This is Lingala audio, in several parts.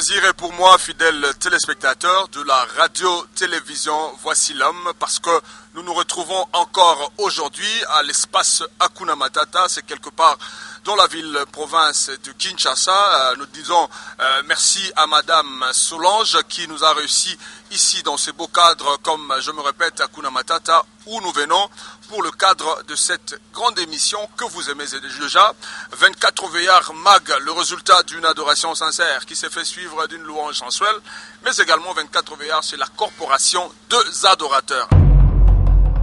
plaisir est pour moi, fidèles téléspectateurs de la radio-télévision Voici l'homme, parce que nous nous retrouvons encore aujourd'hui à l'espace Hakuna Matata, c'est quelque part dans la ville-province de Kinshasa. Nous disons merci à Madame Solange qui nous a réussi ici dans ce beau cadre, comme je me répète, Hakuna Matata, où nous venons pour le cadre de cette grande émission que vous aimez déjà. 24 veillards mag, le résultat d'une adoration sincère qui s'est fait suivre d'une louange sensuelle, mais également 24 veillards, c'est la corporation des adorateurs.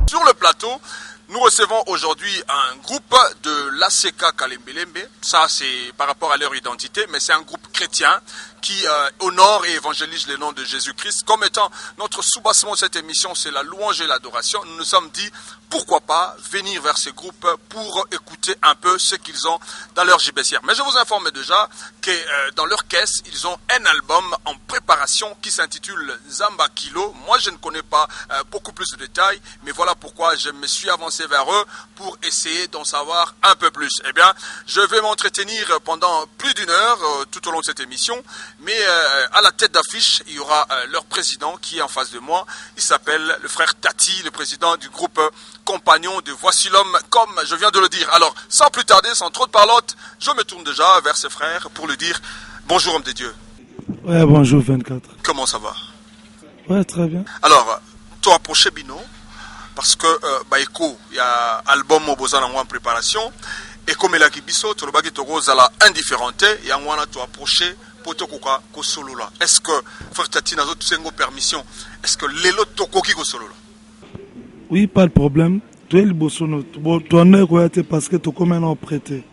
Sur le plateau, nous recevons aujourd'hui un groupe de l'ACK Kalembelembe. Ça, c'est par rapport à leur identité, mais c'est un groupe chrétien qui honore et évangélise le nom de Jésus-Christ. Comme étant notre soubassement de cette émission, c'est la louange et l'adoration. Nous nous sommes dit, pourquoi pas venir vers ces groupes pour écouter un peu ce qu'ils ont dans leur gibecière. Mais je vous informe déjà que dans leur caisse, ils ont un album en préparation qui s'intitule Zamba Kilo. Moi, je ne connais pas beaucoup plus de détails, mais voilà pourquoi je me suis avancé vers eux pour essayer d'en savoir un peu plus. Eh bien, je vais m'entretenir pendant plus d'une heure tout au long de cette émission. Mais à la tête d'affiche, il y aura leur président qui est en face de moi. Il s'appelle le frère Tati, le président du groupe Compagnon de Voici l'homme, comme je viens de le dire. Alors, sans plus tarder, sans trop de parlotte, je me tourne déjà vers ce frère pour lui dire bonjour homme de Dieu. Ouais, bonjour 24. Comment ça va? Ouais, très bien. Alors, toi approché Bino, parce que Baïko, il y a album Moboza en préparation, et comme il a dit Bisso, tu le tu roses à la indifférente, il y a un tu approché. Est-ce que frère Tati n'a pas permission? Est-ce que l'élo tokoki ko solo? Oui, pas de problème. Tu es le bossono. Tu en es quoi parce que tu commences à prêter.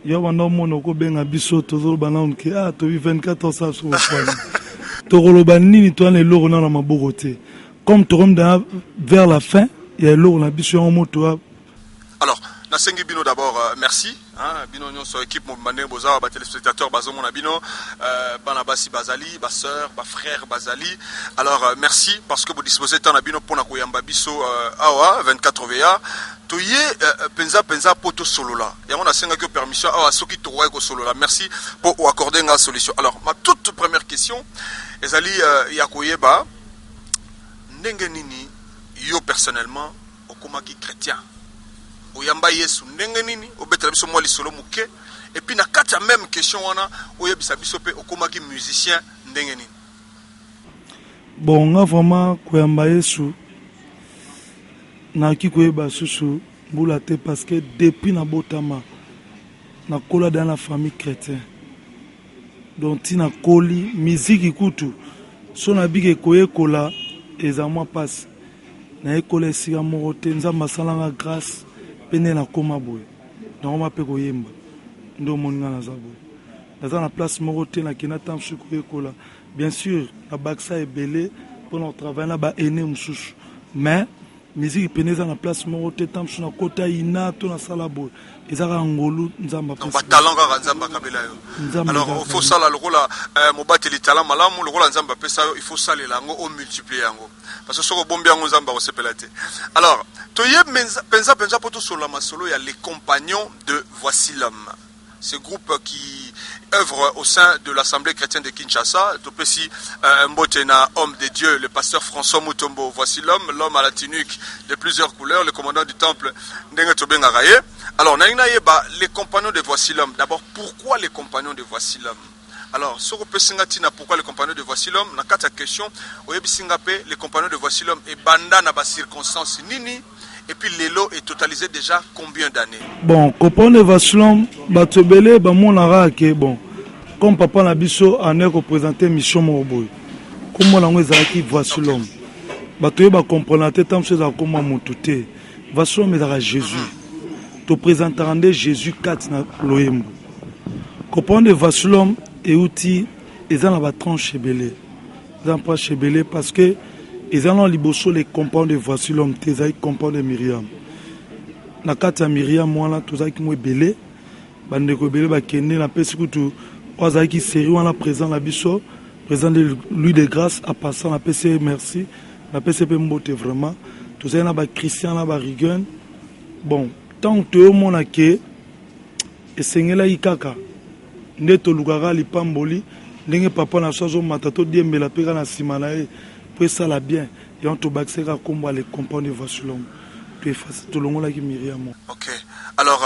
Il y a un homme qui a biso to zo banan ki ah tu vis 24 ans ça sur le point. Tu rolobani ni toi les lourds dans ma boroté. Comme tu rentres vers la fin, il y a lourd la biso en moto. Alors, Nasengi Bino d'abord, merci. Bino nous sur l'équipe Moumane Boza, téléspectateurs Bazomo Nabino, Banabasi Bazali, Basseur, Frère Bazali. Alors merci parce que vous disposez de Nabino pour Nakoyamba Biso Awa 24 VA. Toye penza poto solo là. Et on a 5 permission Awa Soki Toye ko solo là. Merci pour accorder une solution. Alors ma toute première question, Ezali Yakoyeba ndenge nini yo personnellement okomaki chrétien. Oyamba Yesu ndenge nini obetela biso mwa lisolo muke et puis na kati ya même question wana oyebisa biso pe okomaki musicien ndenge nini. Bon nga vraiment koyamba Yesu na ki koyeba susu mbula te parce que depuis na botama na kola dans la famille chrétienne donc tina koli musique kutu so na bige koye kola ezamwa passe na ekola esika moko te nzamba salanga grâce pene na koma boy donc ma pe koyemba ndo moninga na zabo dans la place moko te na kina tam suku ekola bien sûr na baksa ebele pour notre travail na ba ene mususu mais musique pene za na place moko te tam su na kota ina to na sala boy ezaka ngolu nzamba pa ba talanga nzamba kabela yo. Alors il faut ça la lokola mobateli talent malamu lokola nzamba pesa yo il faut ça les lango au multiplier yango parce que soko bombi yango nzamba ko sepelate. Alors toye penza poto sur la masolo il y a les compagnons de Voici l'homme. Ce groupe qui œuvre au sein de l'Assemblée chrétienne de Kinshasa. Topesi Mbotena, homme de Dieu, le pasteur François Mutombo. Voici l'homme à la tunique de plusieurs couleurs, le commandant du temple Ndenge Tobenga Raye. Alors, les compagnons de Voici l'homme. D'abord, pourquoi les compagnons de Voici l'homme? Alors, sur le pourquoi les compagnons de Voici l'homme? Na kata question, les compagnons de Voici l'homme et banda na ba circonstances nini. Et puis l'élo est totalisé déjà combien d'années? Bon, compagnons de Voici l'homme, batobele ba monara ke bon. Comme papa na biso en est représenté mission Moroboy. Comme on a ezaki Voici l'homme. Batoye ba comprendre tant chose à comment motuté. Voici l'homme ezaka Jésus. To présenterande Jésus 4 na loyembo. Compagnons de Voici l'homme et outil ezana na ba tranche chebele. Ezana pas chebele parce que ezana liboso les compagnons de Voici l'homme tezai compagnons de Myriam. Na kati ya Myriam wana tozaki mo ebele. Bandeko ebele ba kende na pesi kutu Ozaki série wana présent la biso, présent de lui de grâce à passant la PC merci, la PCP mbote vraiment. Tout ça na ba Christian na ba Rigen. Bon, tant que tout le monde a que esengela ikaka ndeto lugara lipamboli ndenge papa na so mata to diembela peka na sima na ye po ça la bien et on to baxera komba les compagnons de Voici l'homme tu efface to longola ki Myriam. OK. Alors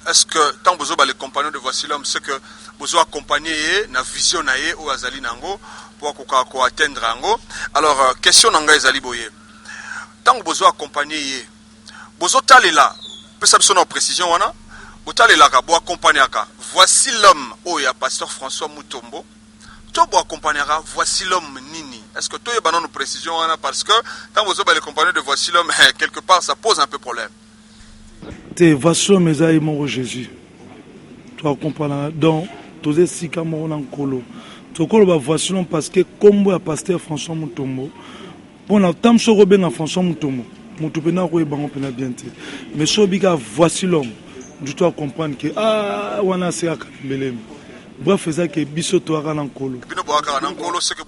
est-ce que tant bozo ba les compagnons de Voici l'homme c'est que bozo accompagner na vision na ye ou azali nango pour ko atteindre nango. Alors question nanga ezali boye. Tant bozo accompagner ye bozo talela peut ça besoin de précision wana botalela ka bo accompagner ka Voici l'homme oh ya pasteur François Mutombo. To bo accompagnera Voici l'homme nini. Est-ce que toi y a une précision parce que quand vous avez les compagnons de Voici l'homme quelque part ça pose un peu problème. Te Voici l'homme est mort Jésus. Toi comprendre donc tous si comme on en colo. To colo ba Voici l'homme parce que comme le pasteur François Mutombo bon na tam so robé na François Mutombo. Mutu pena ko e bango pena bien te. Mais so bika Voici l'homme. Tu dois comprendre que wana c'est akambelem. Bref, c'est ça que bisoto arankolo. C'est que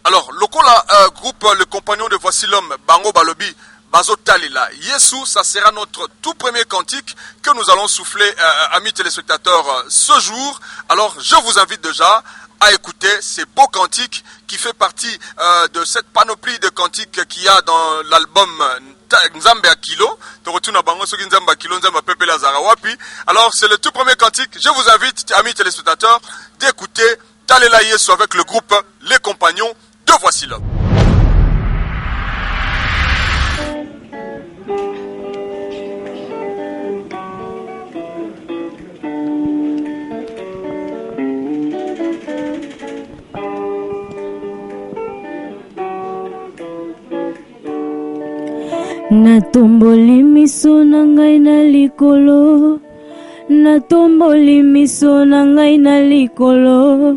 alors, le groupe Le Compagnon de Voici l'homme, Bango Balobi, Bazo Talila. Yesu, ça sera notre tout premier cantique que nous allons souffler, amis téléspectateurs, ce jour. Alors, je vous invite déjà à écouter ces beaux cantiques qui fait partie de cette panoplie de cantiques qu'il y a dans l'album Nzambe Akilo. Alors c'est le tout premier cantique. Je vous invite, amis téléspectateurs, d'écouter Talela Yesu avec le groupe Les Compagnons de Voici l'homme. Natomboli miso na ngai na likolo, natomboli miso na ngai na likolo,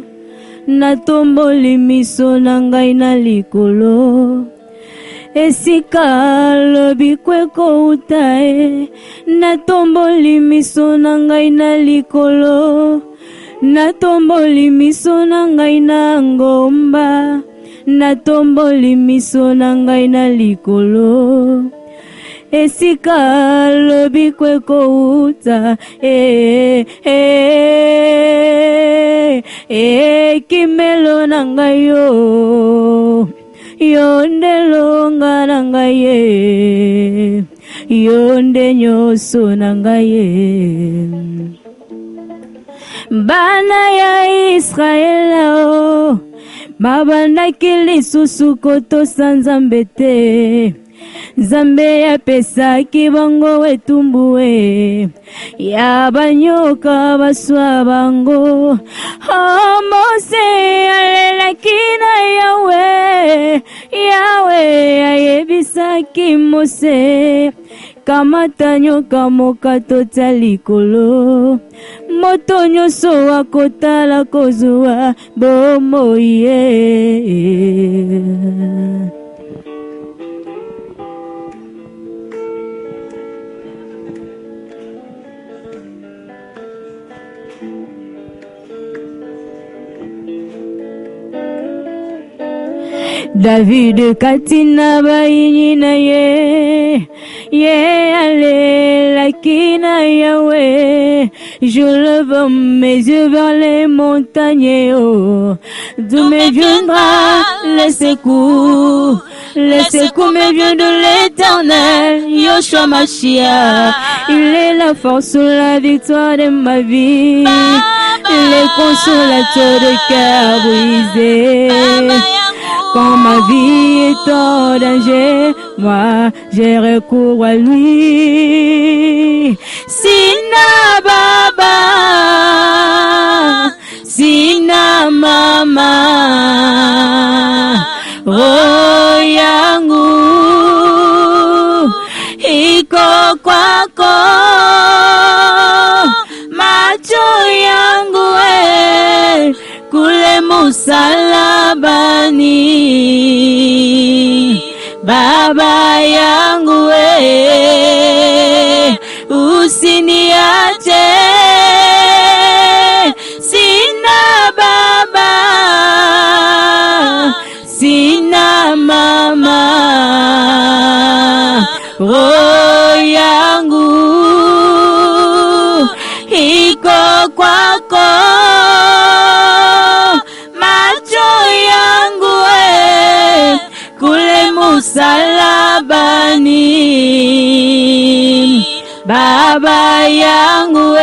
natomboli miso na ngai na likolo. Esika lobi kweko utae, natomboli miso na ngai na likolo, natomboli miso na ngai na ngomba, natomboli miso na ngai na likolo. Esika lobi kweko uta kimelo na ngai yo yonde longa na ngai ye yonde nyoso na ngai ye bana ya Israela mabandaki lisusu kotosa Nzambe te Nzambe apesaki bango etumbu ya banyoka baswa bango Mose alelaki na Yawe ayebisaki Mose kamata nyoka moka tota likolo moto nyonso akotala kozwa bomoi David katina baini na ye allez la kina Yahweh, je lève mes yeux vers les montagnes, d'où me viendra le secours me vient de l'Éternel, Yoshua Mashiach, il est la force, la victoire de ma vie, le consolateur de cœur brisé. Quand ma vie est en danger, moi j'ai recours à lui. Sina baba, sina mama, roho yangu iko kwako, macho yangu kule musalabani, baba yangu usiniache, sina baba, sina mama, roho yangu iko kwako, baba yangu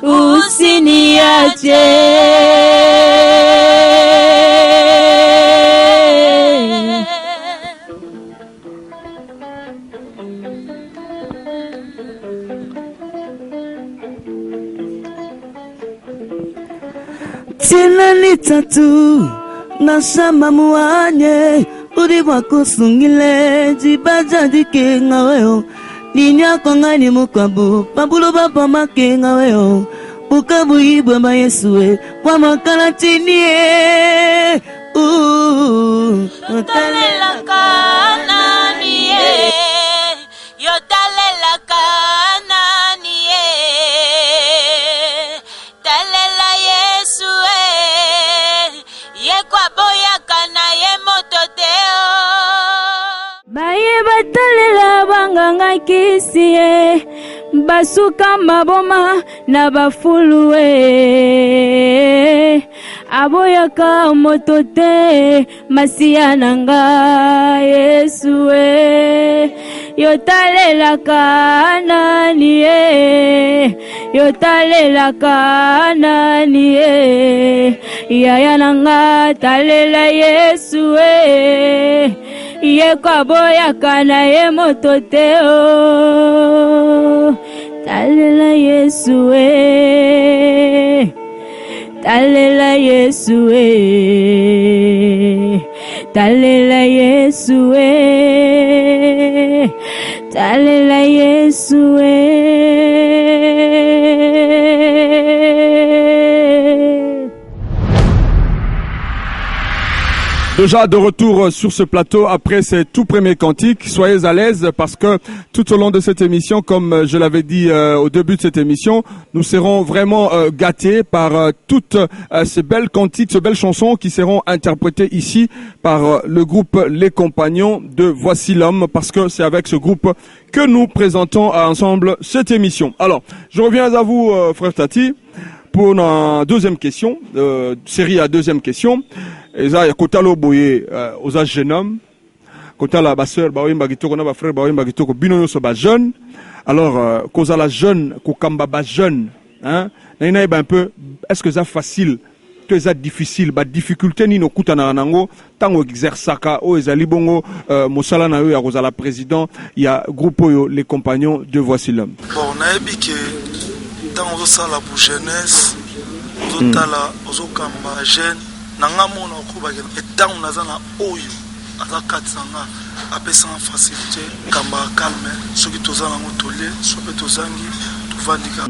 usiniache. Tena ni tatu na shamba muanye uri wakusungile jibaja dikenga weo ninya kwangani mukwabu pabulo baba makenga weo bukabu ibwe ba Yesue kwa makala tinie Yotalela kanani yotalela kanani talela Yesu ye kwa boya kana ye mototeo baye batalela banganga kisie basuka maboma na bafuluwe aboyaka motote masia nanga Yesue yotalela kanani yotalela kanani yaya nanga talela Yesue ye kwaboya kana ye mototeo talela Yesue talela Yesue talela Yesue talela Yesue. Déjà de retour sur ce plateau après ces tout premiers cantiques. Soyez à l'aise parce que tout au long de cette émission, comme je l'avais dit au début de cette émission, nous serons vraiment gâtés par toutes ces belles cantiques, ces belles chansons qui seront interprétées ici par le groupe Les Compagnons de Voici l'Homme, parce que c'est avec ce groupe que nous présentons ensemble cette émission. Alors, je reviens à vous, frère Tati, pour une deuxième question, série à deuxième question. Eza kota lo boye aux jeunes hommes, kota la baseur ba oyemba kitoko na ba frère ba oyemba kitoko bino nyonso ba jeune. Alors koza la jeune ko kamba ba jeune, hein, na ina ba un peu est-ce que ça facile que ça difficile ba difficulté ni no kuta na nango tango exerçaka o ezali bongo mosala na yo ya koza la président ya groupe oyo Les Compagnons de Voici l'Homme. Bon na ebi ke tango ça la pour jeunesse totala ozo kamba jeune nanga mona okubaka etango nazana oyo azakatsanga apesa facilité kamba calme soki tozana ngotole sope tozangi tuvandika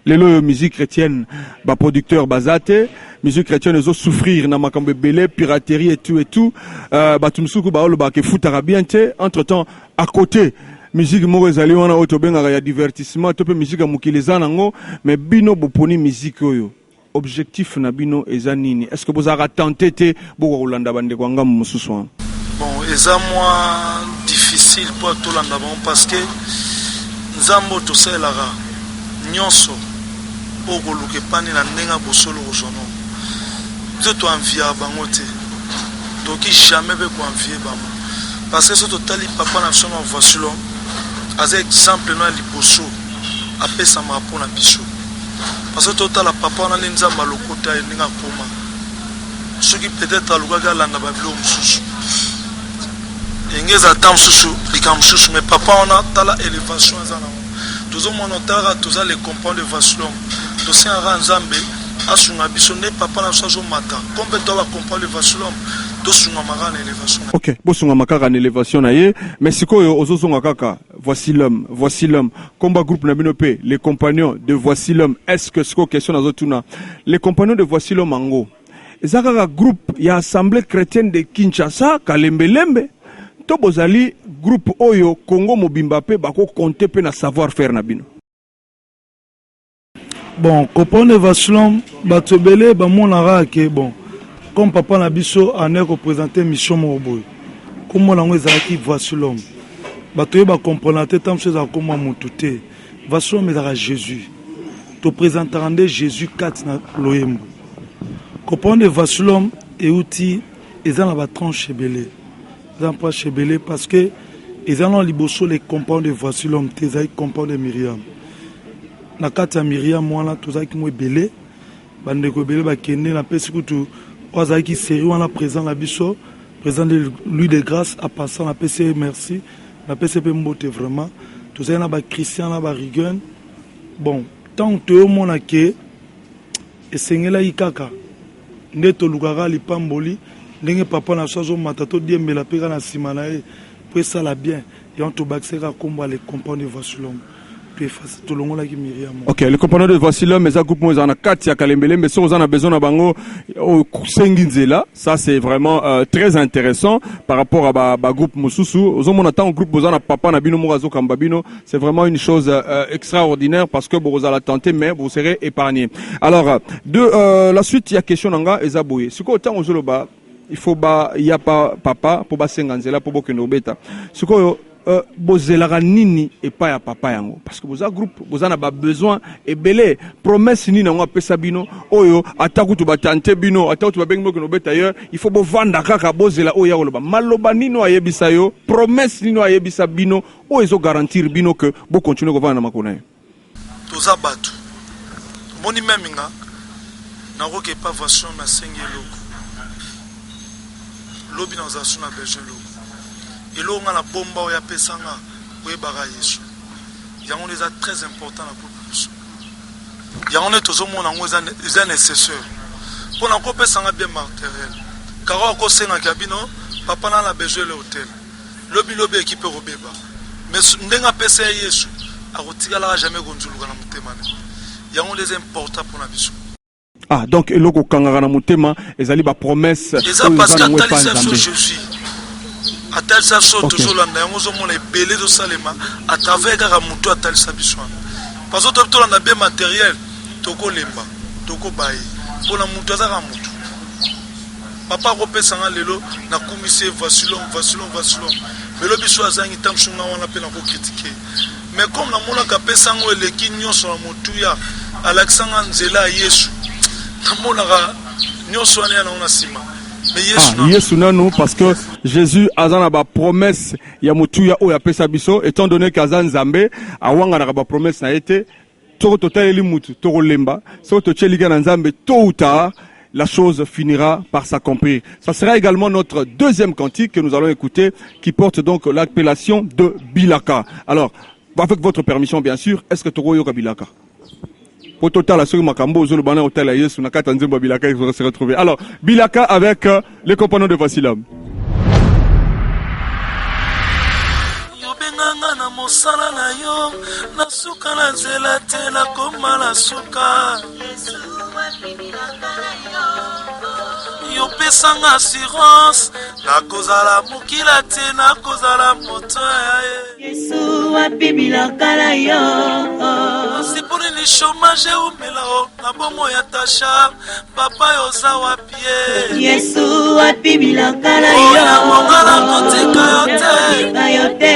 lelo musique chrétienne ba producteur bazate musique chrétienne ezo souffrir na makambo belé piraterie et tout ba tumsuku ba olo ba ke futara bien te entre temps à côté musique moko ezali wana oto benga ya divertissement to pe musique ya mukileza nango mais bino boponi musique oyo objectif na bino eza nini? Est-ce que vous avez tenté te boko kolanda bande kwa ngamu mususu? Bon, eza moins difficile pour tout landa bon parce que nzambo to selaka nyonso boko luke pani na ndenga bosolo ojono. Je to envia bango te. Donc jamais be ko envier bango. Parce que ce total papa na sono Voici l'Homme. As exemple na liboso apesa mapo na biso. Parce que total papa on a l'inzamba lokota ninga koma. Ce qui peut-être à l'ougaga landa babilo mususu. Ingeza tam susu ikam susu mais papa on a tala élévation zana. Tous on notara tous les compagnons de Voici l'Homme. Dossier ara nzambe asunga biso ne papa na so mata. Comme doit compagnons de Voici l'Homme. Dosunga magana élévation. OK, bosunga makaka na élévation na ye, mais sikoyo ozozonga kaka Voici l'Homme, Voici l'Homme. Combat groupe na binope, Les Compagnons de Voici l'Homme. Est-ce que siko question na zotuna Les Compagnons de Voici l'Homme ango. Ezaka groupe ya assemblée chrétienne de Kinshasa Kalembelembe. To bozali groupe oyo Congo Mobimba pe bako compter pe na savoir faire na bino. Bon, Compagnons de Voici l'Homme, batobele ba monara ke bon. Comme papa Nabiso a représenté mission Moroboy. Comme on a dit Voici l'Homme. Batoye ba comprendre tant chose à comment moutouté. Voici l'Homme est à Jésus. Tu présenteras Jésus 4 na loyembo. Comprendre de Voici l'Homme et outil ils ont la tranche chebelé. Ils ont pas chebelé parce que Ils ont liboso les compagnons de Voici l'homme, les compagnons de Myriam. Na kati ya Myriam mwana tozaki mo ebele bandeko ebele bakende na pesi kutu ozaki série wana présent na biso présent de lui de grâce à passant na pesi merci na pesi pe mbote vraiment tozali na ba Christian na ba Rigen bon tant que au mona ke esengela ikaka nde tolukaka lipamboli ndenge papa na sozo matato diembela peka na sima na ye po esala bien et on tobakisaka komba les compagnons de Voici l'homme. Ok, les compagnons de Voici l'homme, mais ça groupe moi en a 4 à Kalembele, mais si on a besoin de bango au Senginzela, ça c'est vraiment très intéressant par rapport à ba groupe Mosusu. Aux hommes on attend un groupe bozana papa na bino morazo kambabino, c'est vraiment une chose extraordinaire parce que vous allez tenter mais vous serez épargné. Alors la suite il y a question nanga ezabouye. Ce qu'autant aux oloba, il faut il y a pas papa pour ba Senginzela pour bokeno beta. Ce que bozelaka nini epa ya papa yango parce que boza groupe boza na ba besoin ebele promesse nini yango apesa bino oyo atakutu batante bino atakutu babengi moko no beta ailleurs il faut bovanda kaka bozela oyo yoloba maloba nino ayebisa yo promesse nino ayebisa bino oyo ezo garantir bino que bo continuer ko vanda na makona toza batu moni meminga na roke pa version na sengelo lobi na zasu na bejelo elonga na bomba oya pesanga oyebaka Yesu yango eza très important na population yango ne tozomona ngo eza nécessaire mpona kopesanga bien matériel kaka okosengaka bino papa na besoin le hôtel lobi équipe robeba mais ndenga apesa ya Yesu akotikalaka jamais konzuluka na motema ne yango eza important mpona biso. Ah donc eloko kangaka na motema ezali ba promesse eza parce que atalisa so Jésus atalisa so tozolanda yango ozomona ebele tosalema à travers kaka moto atalisa biso wana parce que tolanda bien matériel tokolemba tokobaye mpona moto azaka moto papa akopesanga lelo nakumise Voici l'homme melo biso azangi tamsunga wana mpe nakokritike mais comme namonaka apesango eleki nyonso na motuya alakisanga nzela ya Yesu namonaka nyonso wana ya nango na nsima. Yesu nanu parce que Jésus azana ba promesse ya mutuya o ya pesa biso étant donné qu'azan Nzambe awanga na ba promesse na été to totaleli mutu to lemba so to tchelika na Nzambe tôt ou tard la chose finira par s'accomplir. Ça sera également notre deuxième cantique que nous allons écouter qui porte donc l'appellation de Bilaka. Alors avec votre permission bien sûr, est-ce que Toro yoka Bilaka? Pour total, à ce Makambo, Zolobana, Hôtel Aïe, Sunaka, Tanzimba, Bilaka, il faudra se retrouver. Alors, Bilaka avec les compagnons de Voici l'homme. Na mosala na yo na suka na nzela te na koma na suka yo pesanga assurance na kozala mokila te na kozala moto Yesu wapi bilaka na yo sipuni ni chômage umela o na bomo ya tasha papa yoza wapi Yesu wapi bilaka na yo mongala kotika yo te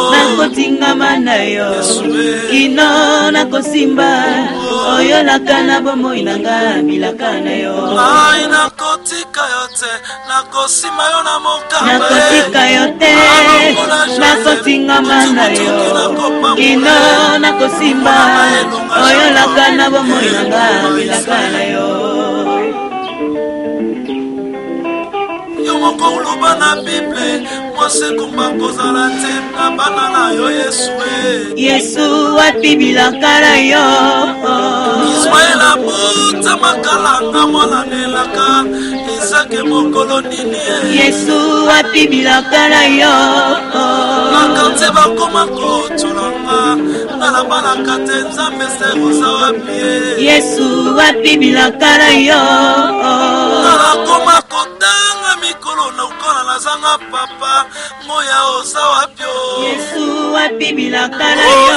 nakotingama na yo kino nakosimba oyo nakana bomoi nanga bilaka na yo nakotika yo te nakosima yo na mokamba nakotika yo te nakotingama na yo kino nakosimba oyo nakana bomoi nanga bilaka na yo moko uloba na Bible mwase kumba kozala te na bana na yo Yesu wapi bilaka na yo Israel abuta makalanga mwana nelaka Isake mokolo nini Yesu wapi bilaka na yo nakante bakoma kotulanga nala balaka te Nzambe se koza wapi Yesu wapi bilaka na yo nala koma kotanga mikolo na ukona nazanga papa moya oza wapi Yesu wapi bilaka na yo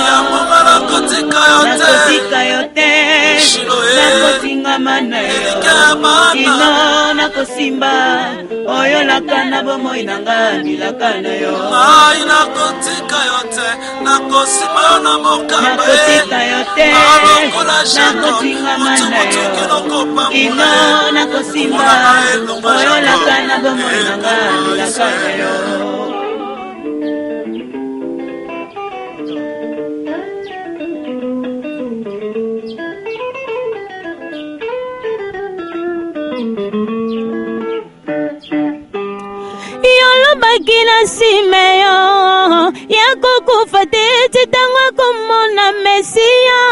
nakotika yo te nakotingama na yo ino nakosimba oyo nakana bomoi nanga bilaka na yo nakotika yo te nakosimba yo na mokamba nakotika yo te nakotingama na yo ino nakosimba oyo nakana bomoi nanga bilaka na yo yolobaki na nsima yo ya kokufa te titango komona Mesia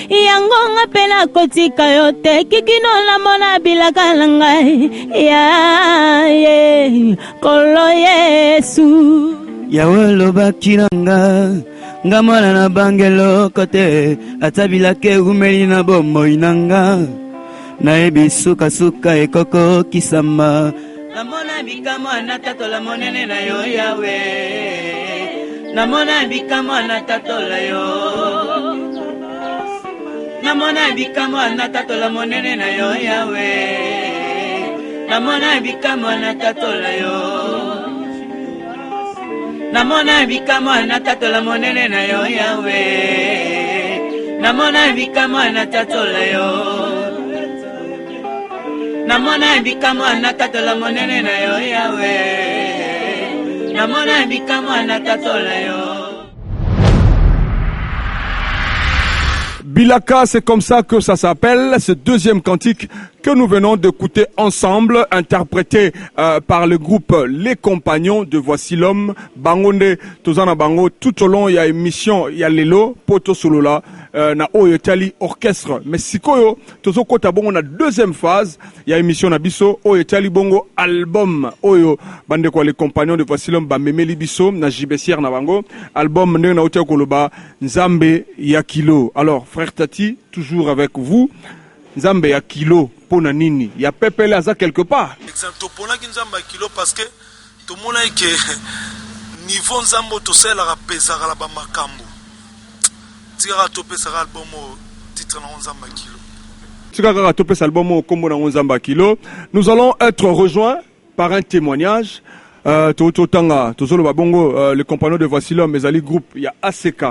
yango nga mpe nakotika yo te kikino namona bilaka na ngai ye kolo Yesu yawe olobaki na nga mwana na bangeloko te ata bilaka eumeli na bomoi na nga nayebi sukasuka ekoko kisama namona bikama na tatola monene na yo yawe namona bikama na tatola yo namona bikama na tatola monene na yo yawe namona bikama na tatola yo namona bikama na tatola monene na yo yawe namona bikama na tatola yo namona bikama na tatola monene na yo yawe namona bikama na tatola yo. Bilaka, c'est comme ça que ça s'appelle, ce deuxième cantique que nous venons d'écouter ensemble, interprété par le groupe Les Compagnons de Voici l'Homme, Bangonde, Tozana Bango, tout au long il y a émission, il y a Lelo, Poto Solola, na Oyo Tali Orchestre. Mais Sikoyo, Tozo Kota Bongo na deuxième phase, il y a émission na Biso, Oyo Tali Bongo album, Oyo, Bande quoi Les Compagnons de Voici l'Homme, Bamemeli Biso, na Jibesier na Bango, album Nde na Otea Koloba, Nzambe Yakilo. Alors, frère Tati, toujours avec vous, Nzambe Yakilo. Pona nini ya pepele aza quelque part exemple topona ki nzamba kilo parce que tout le monde que niveau nzambo to sela rapesaka la ba makambo tika to pesa album titre na nzamba kilo tika to pesa album kombo na nzamba kilo. Nous allons être rejoints par un témoignage totanga tozolo babongo les compagnons de Voici l'Homme ezali groupe ya ACK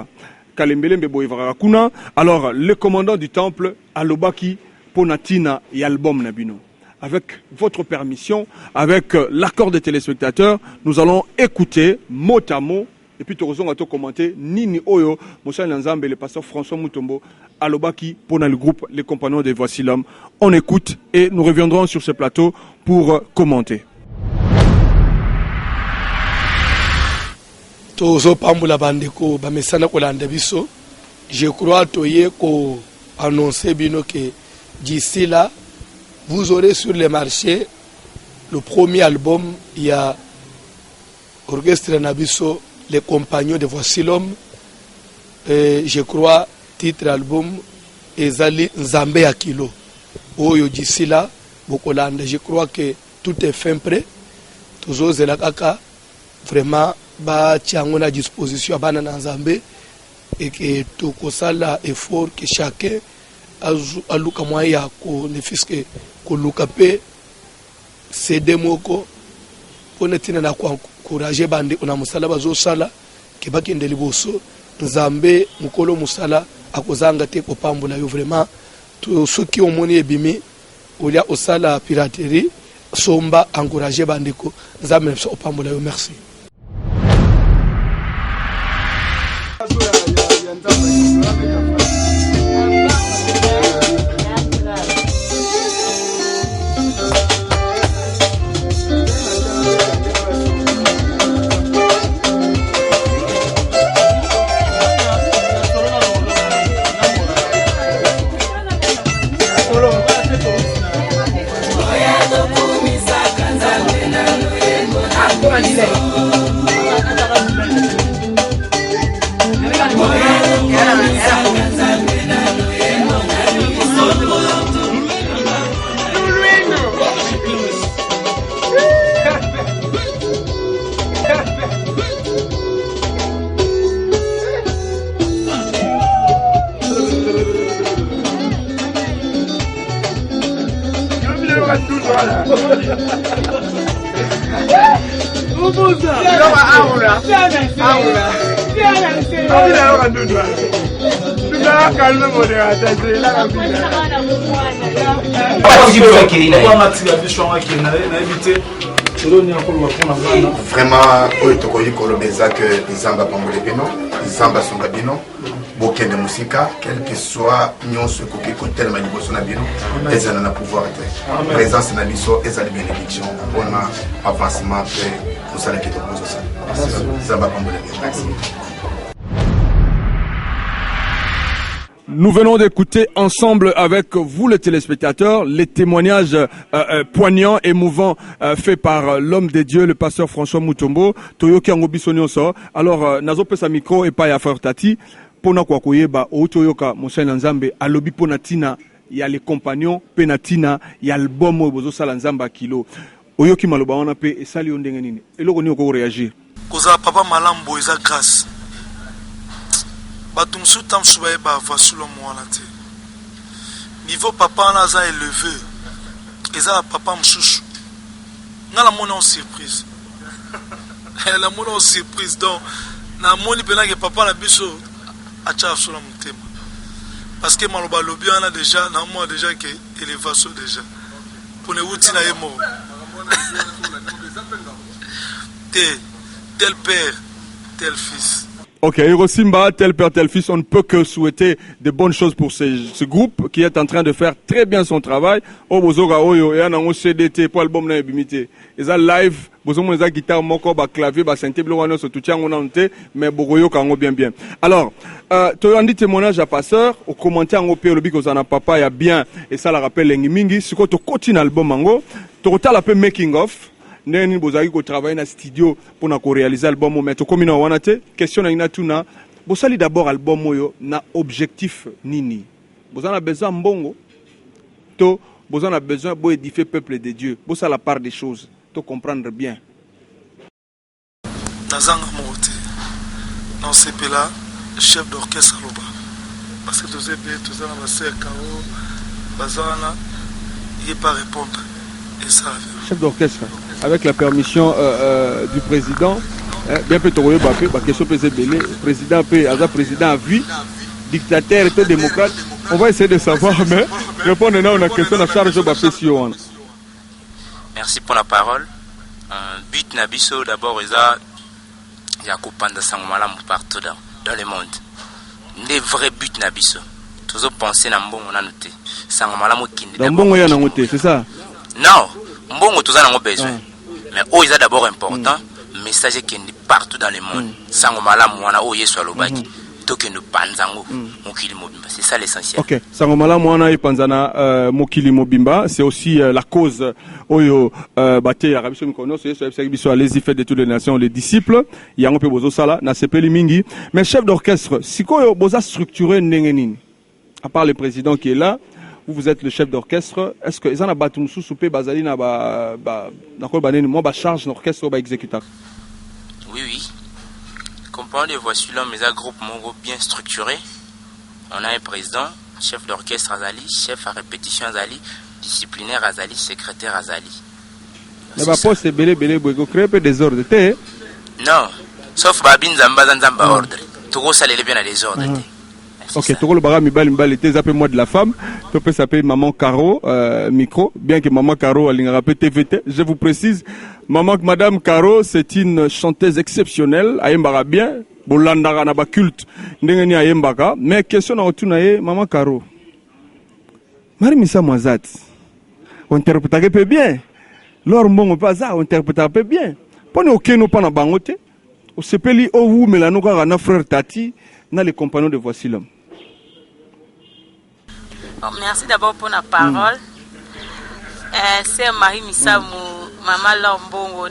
Kalembelembe boivara kuna. Alors le commandant du temple alobaki Ponatina et album Nabino. Avec votre permission, avec l'accord des téléspectateurs, nous allons écouter mot à mot et puis tu as commenter Nini Oyo, Moussa Nzambe et le pasteur François Mutombo, Alobaki, Pona le groupe Les Compagnons de Voici l'Homme. On écoute et nous reviendrons sur ce plateau pour commenter. Tozo pambula bandeko bamesana kolanda biso. Je crois toye ko annoncer bino que d'ici là, vous aurez sur le marché le premier album. Il y a Orchestre Nabiso, Les Compagnons de Voici l'Homme. Je crois, titre album, Ezali Nzambe Yakilo. Oyo d'ici là, Bokolanda. Je crois que tout est fin prêt. Toujours Zelakaka, vraiment, ba tiango na disposition à Banana Nzambe. Et que tout ça effort que chacun aluka moya ko ne fiske ko lukape cede moko pona tina na ko encourager bande ona musala bazo sala ke bakende liboso Nzambe mukolo musala akozanga te ko pambula yo vraiment to soki omoni ebimi olia osala piraterie somba encourager bande ko Nzambe so pambula yo. Merci. Vraiment, oyo tokoyi kolobeza que Nzamba pambole peno Zamba Songabino, Boken de Musika, quel que soit Nyon ce côté côté Maniboso Nabino, et ça n'a pouvoir être. Présence Nabiso et sa bénédiction. On a avancement fait pour ça qui est opposé ça. Zamba Pambole. Merci. Nous venons d'écouter ensemble avec vous les téléspectateurs les témoignages poignants, émouvants faits par l'homme de Dieu, le pasteur François Mutombo, Toyoki Angobisonyoso. Alors, nazo pesa micro et pas ya frère Tati, pona kwa koyeba o Toyoka Monshaina Nzambe alobi pona tina ya les compagnons penatina ya album bozo sala Nzamba kilo. Oyoki maloba wana pe esali ondenge nini. Eloko ni ko réagir. Koza papa malambo eza grâce. Batum soutam soubaye ba vasulo mwana te. Niveau papa na za élevé. Eza papa msusu. Na la mona en surprise. La mona en surprise donc na moni pena que papa na biso acha solo mutema. Parce que maloba lobi ana déjà na moi déjà que élévation déjà. Pour ne wuti na yemo. Tel père, tel fils. Ok, Hirosimba, tel père, tel fils, on ne peut que souhaiter de bonnes choses pour ce groupe qui est en train de faire très bien son travail. Oh, bozoga oyo, et on CDT pour l'album na ebimité. Ils ont live, bozomo ils ont guitare, moko, ba clavier, ba synthé, bloano, so tout on a monté, mais bogoyo kango bien. Alors, tu as dit témoignage à passeur, au commentaire en opé, le bico zana papa, ya bien, et ça la rappelle l'engimingi, si tu continues l'album mango, tu as la making of. Neni bozaki ko travailler na studio pour na ko réaliser album mais to komina wana te question na ina tuna bosali d'abord album oyo na objectif nini bozana besoin mbongo to bozana besoin bo édifier peuple de Dieu bosa la part des choses to comprendre bien nazanga mote non c'est là chef d'orchestre loba parce que tous na basser kao bazana il pas répondre et ça chef d'orchestre avec la permission du président, bien peut trouver la question peut s'ébéler, président peut, à président à vie, dictateur et démocrate. On va essayer de savoir, mais répondre à une question à charge de la. Merci pour la parole. But Nabiso d'abord il y a Kupanda Sangmalam partout dans le monde. Les vrais buts Nabiso. Toujours penser à Mbongo na noté. Sangmalam Kindi. Mbongo ya na noté, c'est ça? Non. Mbongo tous en ont besoin. Mais oh, il est d'abord important. Message qui est partout dans le monde. Sango malamu wana oh yesu alobaki. Toke no panzango mokili mobimba. C'est ça l'essentiel. OK. Sango malamu wana ipanzana mokili mobimba, c'est aussi la cause oyo bate ya rabiso mikono so yesu abisaki biso allez-y faites de toutes les nations les disciples. Yango pe bozo sala na sepeli mingi. Mais chef d'orchestre, sikoyo boza structuré ndenge nini? À part le président qui est là, vous êtes le chef d'orchestre. Est-ce que ils en a battu sous soupé bazali na ba charge d'orchestre ba exécutant? Oui. Compagnie de Voici l'homme, mais un groupe mongo bien structuré. On a un président, chef d'orchestre Azali, chef à répétition Azali, disciplinaire Azali, secrétaire Azali. Mais ba poste c'est belé bogo créer peu désordre té. Non, sauf babin zamba ordre. Tout ça les bien à désordre. Ok, tout le baga mibali était zappé moi de la femme. Tu peux s'appeler maman Caro micro, bien que maman Caro a peu TVT. Je vous précise, madame Caro, c'est une chanteuse exceptionnelle, ayembara bien, bolandara na ba culte, ndengeni ayembaka, mais question na otunaye maman Caro. Mari misa mwazat. On interprète peu bien. Lors mbongo pas ça, on interprète peu bien. Pone okeno pa na bangote. O sepeli o wu melano ka na frère Tati na les compagnons de Voici l'homme. Merci d'abord pour la parole. C'est Marie Missamou, maman Lambongo.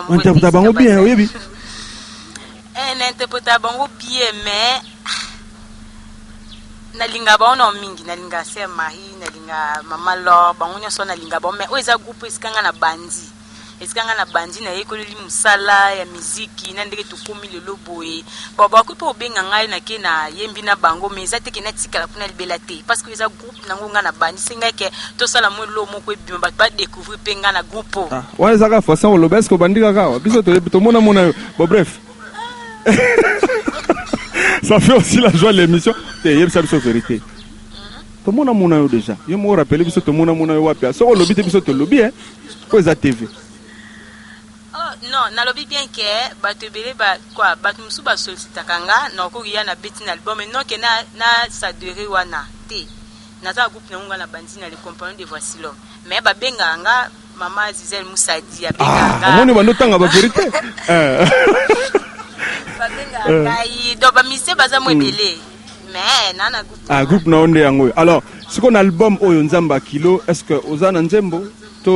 On interprète bien, oui. On interprète bien, mais nalinga baona mingi nalinga c'est Marie, nalinga maman Lor, bangonya so nalinga ba mais oza groupe iskanga na bandi. Iskanga na bandi na yekoleli musala ya muziki na ndenge tukumi lelo boye. Baba ko po benga ngai na ke na yembi na bango mais ate ke na tikala kuna libela te parce que eza groupe nango nga na bandi singa ke to sala mo lo moko ebima ba découvrir penga na groupe. Ah, ouais ça ka façon lo besko bandika ka. Biso to mona mona bon bref. Ça fait aussi la joie de l'émission. C'est ça la vérité. Tout le monde a déjà. Je me rappelle que tout le monde a wapi. Ça on lobby biso to lobby hein. Quoi ça TV. Oh non, non nalobi bien que bato ebele ba quoi bato musu ba solicitakanga na okokia na beti na album non que na sa durée wana te naza groupe na unga na bandi na les compagnons de Voici l'Homme mais ba benganga Maman Zizel Moussadi a benganga amoni bando tanga ba vérité ba benganga do ba mise baza mo ebele mais nana groupe groupe na onde yango alors ce qu'on album oyo nzamba kilo est-ce que ozana nzembo to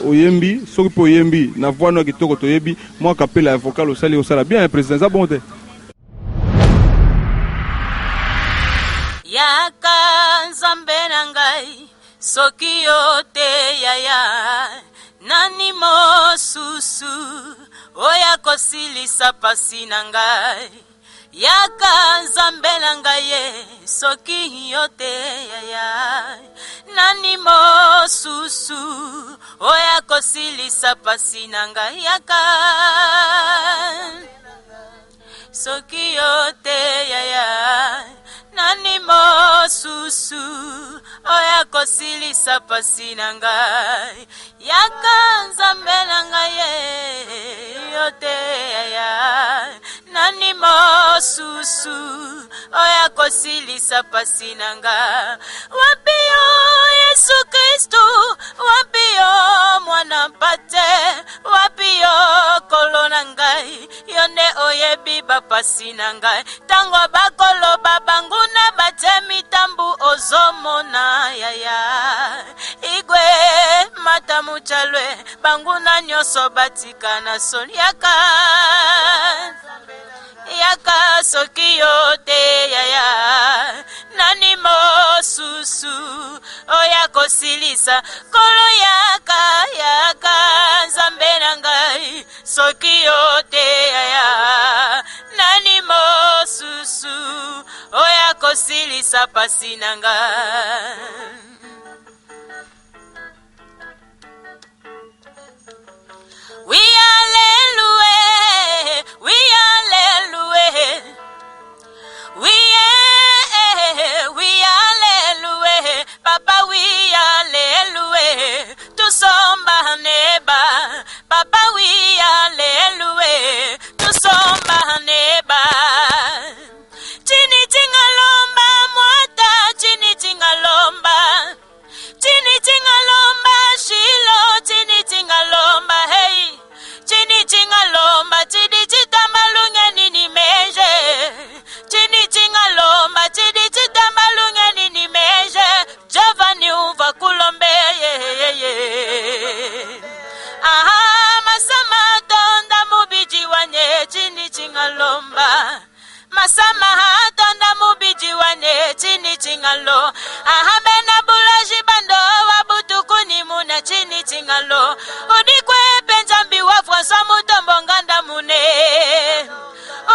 oyembi soki po oyembi na voix no kitoko to yebi moi kapela vocal osali osala bien président za bonte yaka nzambe na ngai soki yote yaya nani mosusu oya kosilisa pasi na ngai yaka nzambe na ngai soki yote yaya nani mosusu oya kosilisa pasi na ngai yaka soki yote yaya nani mosusu oya kosilisa pasi na ngai yaka nzambe na ngai yote yaya nani mosusu oya kosilisa pasi na ngai wapi yo Yesu Kristu wapi yo mwana mpate wapi yo kolo na ngai yonde oyebi bapasi na ngai tango bakoloba banguna batemi tambu ozomona yaya igwe matamu chalwe banguna nyoso batika na sol yaka soki yote yaya nani mosusu oya kosilisa kolo yaka nzambe na ngai soki yote yaya nani mosusu oya kosilisa pasi na ngai we hallelujah we hallelujah we hallelujah papa we hallelujah tusomba neba papa we hallelujah tusomba neba chini tingalomba mwata chini tingalomba shilo chini tingalomba hey chini tingalomba chidi chitamalunga nini meje chini tingalomba chidi chitamalunga nini meje Giovanni uva kulombe aha masama tonda mubiji wanye chini tingalomba masama tonda mubiji wane chini tingalo aha bena bulaji bando wabutukuni muna chini tingalo udikwe penzambi wa François Mutombo nganda mune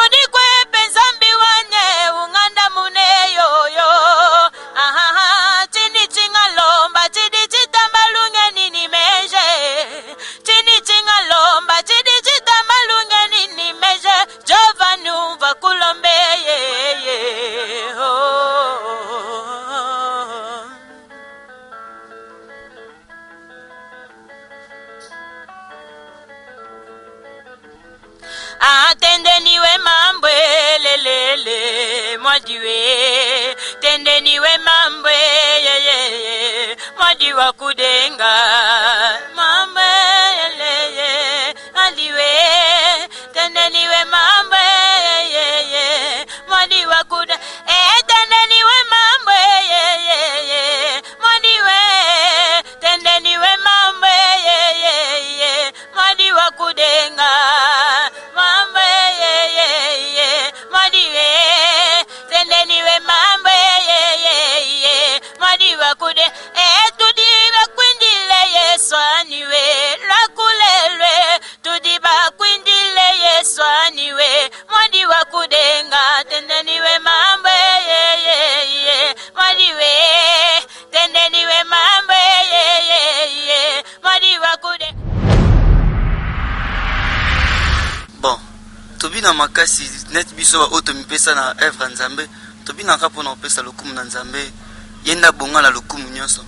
udikwe penzambi wanye unganda mune yoyo aha chini tingalomba chidi chitambalunge nini meje chini tingalomba chidi chitambalunge nini meje Giovanni uva kulombe Tendeniwe mambwe lelele mwadiwe tendeniwe mambwe yeye mwadiwa kudenga mambwe yeye aliwe tendeniwe mambwe yeye mwadiwa kudenga tendeniwe mambwe yeye mwadiwe tendeniwe mambwe yeye mwadiwa kudenga tobina makasi net biso ba oto mipesa na evre nzambe tobina kapo na opesa lokumu na nzambe yenda bonga la lokumu nyonso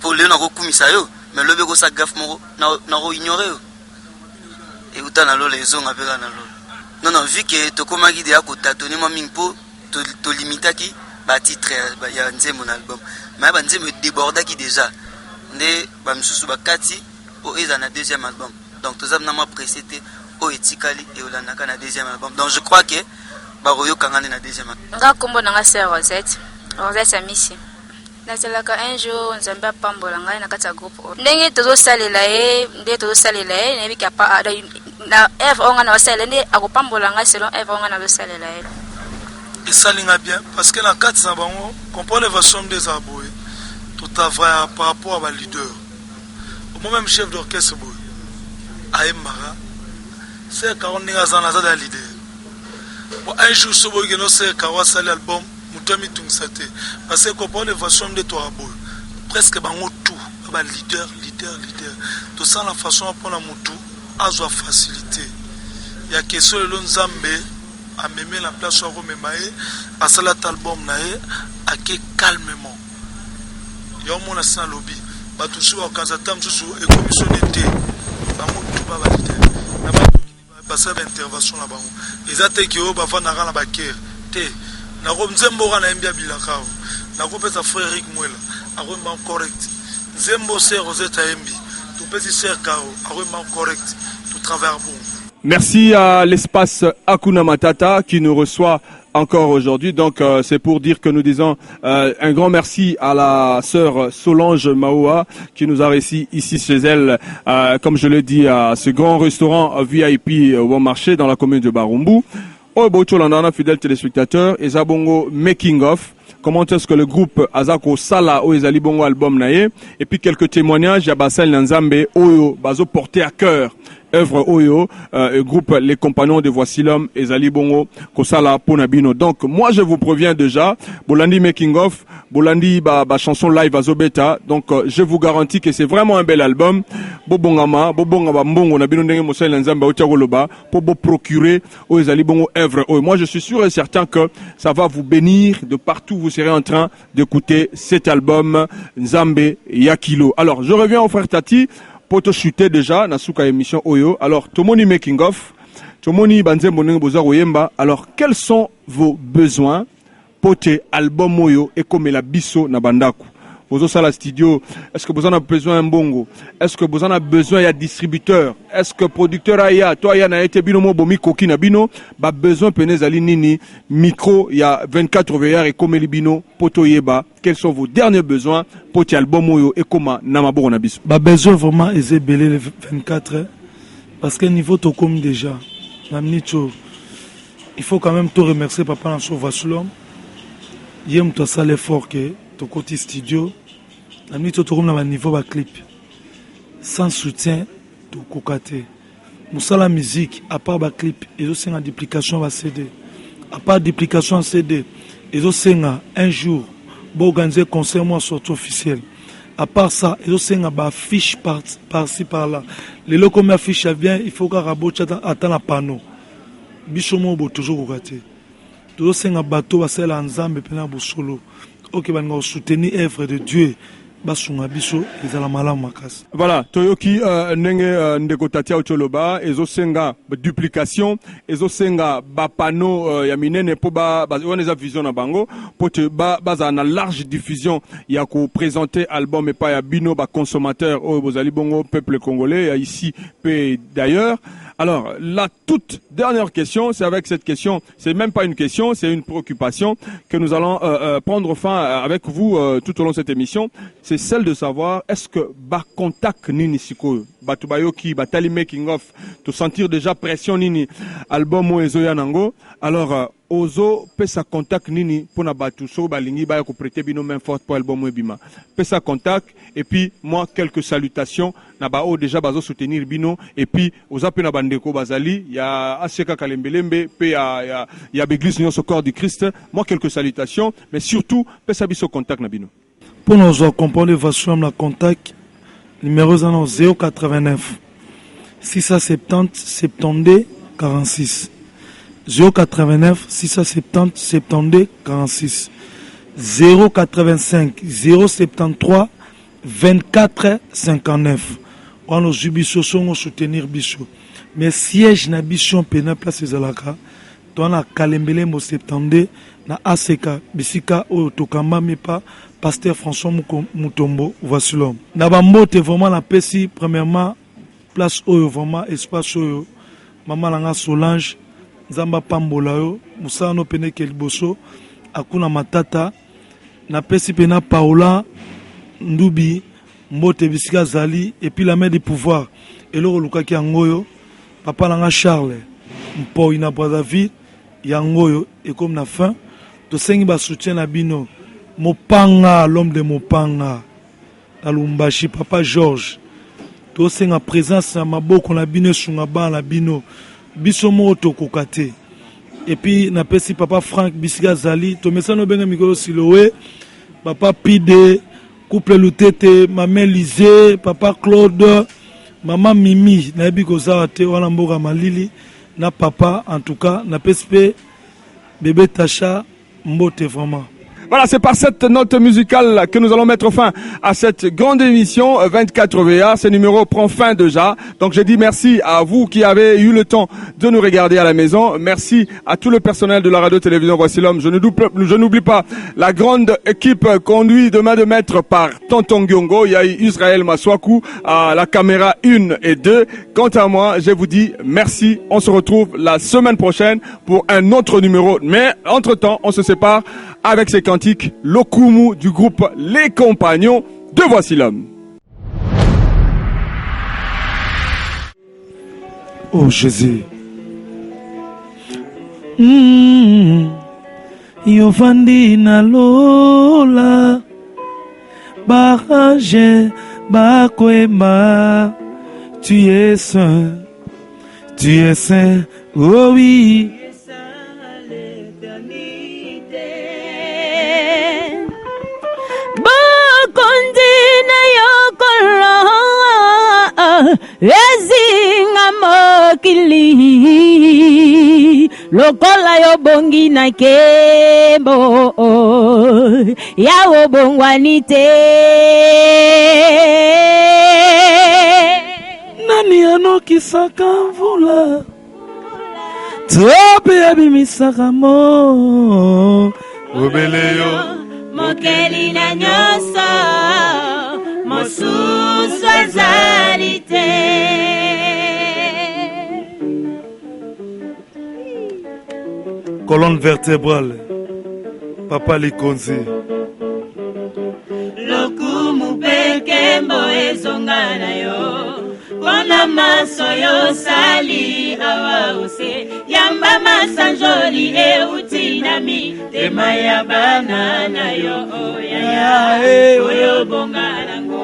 po leo na kokumisa yo mais lobe ko sa gaffe moko na ko ignorer yo et autant na lolo ezonga pela na lolo. Non, vu que tokomaki de akota toni mo mingpo to limitaki ba titre ya nzembo na album. Mais ba nzembo débordaki déjà. Nde ba msusu bakati o eza na deuxième album. Donc tozam na ma précédé o etikali et olandaka na deuxième album. Donc je crois que ba royo kangane na deuxième album. Nga kombo na nga sœur Rosette Amisi. Nazelaka un jour nzambe apambola ngai na kati ya groupe ndenge tozosalela ye nayebi kapa na eve onga na basalela nde akopambola ngai selon eve onga na basalela ye esalinga bien parce que na kati na bango comprendre version des aboye tout travail par rapport à ba leader au même chef d'orchestre boy aemara c'est quand on est dans la leader bon un jour ce boy que nous c'est quand sali album mutami tungsate parce que comprendre version de toi boy presque bango tout ba leader tout ça la façon pour la mutu azwa facilité ya question le nzambe a memé la place au memae à salat album nae ake calmement yo mona sa lobby batu su okazata msusu e commission d'été bango tout ba validé na ba passer d'intervention la bango ezate ki o ba fana kana ba ker te na ko nzembo kana mbia bilakao na ko pesa frère Eric Mwela akwemba correct nzembo se Rosette Mbi tout petit ser Kao akwemba correct tout travers bon. Merci à l'espace Hakuna Matata qui nous reçoit encore aujourd'hui. Donc c'est pour dire que nous disons un grand merci à la sœur Solange Maoua qui nous a réussi ici chez elle, comme je l'ai dit, à ce grand restaurant VIP au bon marché dans la commune de Barumbu. Obocholandana, fidèles téléspectateurs, et Zabongo Making of. Comment est-ce que le groupe Azako Sala o Ezali Bongo album naye, et puis quelques témoignages Yabasal Nanzambe Oyo Bazo porté à cœur œuvre Oyo, groupe Les Compagnons de Voici l'Homme, Ezali Bongo, Kosala Ponabino. Donc, moi, je vous préviens déjà, Bolandi Making of, Bolandi ba chanson live à Zobeta. Donc, je vous garantis que c'est vraiment un bel album. Bobongama Mbongo, Nabino Ndenge Mosel Nzamba Otiagoloba, pour vous procurer o Ezali Bongo œuvre Oyo. Moi, je suis sûr et certain que ça va vous bénir de partout. Vous serez en train d'écouter cet album Nzambe Yakilo. Alors, je reviens au frère Tati. Poto chuter déjà na suka émission Oyo. Alors tomoni making of, tomoni banzembo ndenge boza koyemba. Alors quels sont vos besoins pote album Oyo et comme la biso na bandaku. Bozo sala studio, est-ce que vous en avez besoin un bongo? Est-ce que vous en avez besoin ya distributeur? Est-ce que producteur aya toi ya na été bino mo bomi koki na bino ba besoin penezali nini micro ya 24 VR et comme libino poto yeba. Quels sont vos derniers besoins pour album Oyo et comment namaboro na biso? Ba besoin vraiment est belé le 24 heures parce que niveau to comme déjà namnicho il faut quand même te remercier papa na sauva Sulom. Yem to ça l'effort que to côté studio namnicho to comme na niveau ba clip sans soutien to kokate musala musique à part ba clip et aussi en duplication ba CD à part duplication CD et aussi un jour pour organiser concert moi sortie officiel. À part ça, il y a une affiche par-ci par-là. Les locaux m'affichent bien, il faut que Rabo attend la panneau. Bichomo bo toujours raté. Tout ça un bateau va ser ensemble plein de solo. OK, va nous soutenir l'œuvre de Dieu. Voilà, Toyoki nenge ndeko tatia ocholoba ezosenga duplication ezosenga ba panneau ya minene po ba oneza vision na bango po te ba na large diffusion ya ko présenter album et pas ya bino ba consommateur o bozali bongo peuple congolais ici pe d'ailleurs. Alors, la toute dernière question, c'est avec cette question, c'est même pas une question, c'est une préoccupation que nous allons prendre fin avec vous tout au long de cette émission. C'est celle de savoir, est-ce que ba contact nini siko, batubayoki, batali making of, to sentir déjà pression nini, album o ezoya nango. Alors, ozo pesa contact nini pona batu so balingi ba ko prêter bino main forte pour album ebima pesa contact et puis moi quelques salutations na ba o déjà bazo soutenir bino et puis oza pe na bandeko bazali ya aseka kalembelembe pe ya l'église Union au corps du Christ moi quelques salutations mais surtout pesa biso contact na bino pour nous accompagner version la contact numéro 089 670 72 46 089 670 72 46 085 073 24 59. On nous jubiso songo soutenir biso. mais siège na biso pena place ezalaka to na kalembele mo 72 na ACK bisika o tokamba mepa pasteur François Mutombo voici l'homme na bambote vraiment na pesi premièrement place oyo vraiment espace oyo mama langa Solange Nzamba pambola yo musano pene ke liboso akuna matata na pesi pena Paola Ndubi mbote bisika zali et puis la main du pouvoir eloko lukaki yangoyo papa langa Charles mpo ina Brazzaville yangoyo et comme na fin to sengi ba soutien na bino Mopanga l'homme de Mopanga na Lumbashi papa Georges to senga présence na maboko na bino sunga ba na bino biso moto kokate et puis na pesi papa Frank bisika zali to mesano benga mikolo siloé papa Pide couple Lutete maman Lisée papa Claude maman Mimi na yebi kozala te wana mboka malili na papa en tout cas na PSP bébé Tacha mbote vraiment. Voilà, c'est par cette note musicale que nous allons mettre fin à cette grande émission 24 VA. Ce numéro prend fin déjà. Donc je dis merci à vous qui avez eu le temps de nous regarder à la maison. Merci à tout le personnel de la radio-télévision Voici l'homme. Je n'oublie pas la grande équipe conduite de main de maître par Tonton Gyongo. Il y a Israël Maswaku à la caméra 1 et 2. Quant à moi, je vous dis merci. On se retrouve la semaine prochaine pour un autre numéro. Mais entre-temps, on se sépare avec ces cantiques Lokumu du groupe Les Compagnons de Voici l'homme. Oh Jésus. Yovandi na lola Barage Bakwema. Tu es saint, oh oui. Ezinga mokili lokola yo bongi na kembo ya obongwani te nani anokisaka mvula tope abimisaka mo obele yo mokeli na nyoso mosusu azali te. Colonne vertébrale Papa Likonzi Lokumu peke mbo ezonga na yo Kona maso yo sali awa ose Yamba masanjoli euti nami Tema ya banana yo oyaya Oyo bonga nango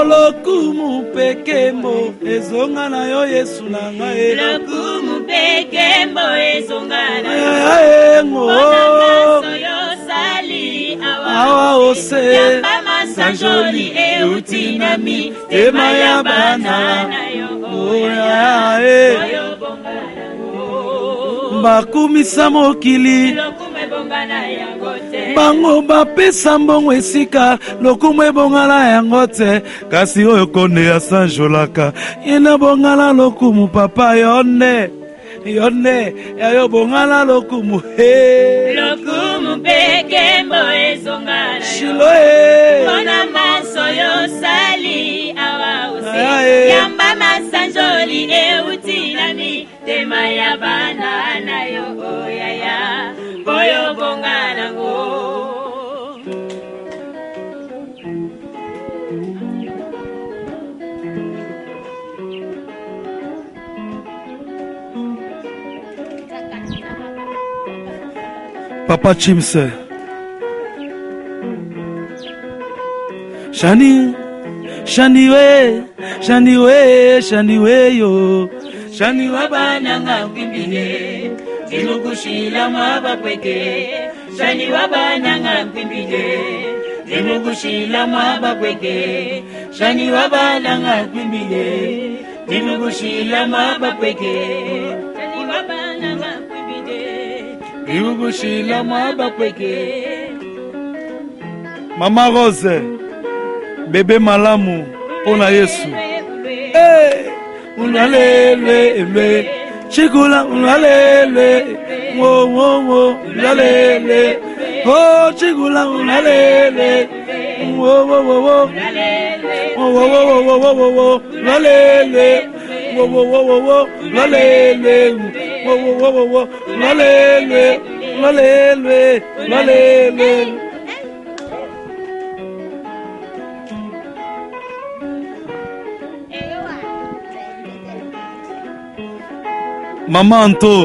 Lokumu peke mbo ezonga na yo Yesu na ngai Lokumu peke mbo ezonga na yo Kona maso yo sali awa ose Yamba masanjoli euti nami Tema ya banana yo oyaya bakumisa mokili bango bapesa mbongo esika lokumu ebongala yango te kasi oyo konde ya sanjolaka yena bongala lokumu papa yone yayo bongala lokumu lokumu peke mbo ezongala shiloe kona maso yo sali awa usi yamba masanjoli euti nami tema ya banana yo oyaya boyo bongala ngo Papa Chimse Shani we yo Shani wabana nga mpimbile Zimukushila mwabakweke Shani wabana nga mpimbile Zimukushila mwabakweke Shani wabana nga mpimbile Zimukushila mwabakweke Shani wabana nga mpimbile Zimukushila mwabakweke Mama Rose Bébé malamu pona Yesu unalele, chikula unalele, wo wo wo, unalele, oh chikula unalele, wo wo wo wo, wo wo wo wo wo wo wo, unalele, wo wo wo wo wo, unalele, wo wo wo wo wo, unalele, unalele, unalele. Maman Anto.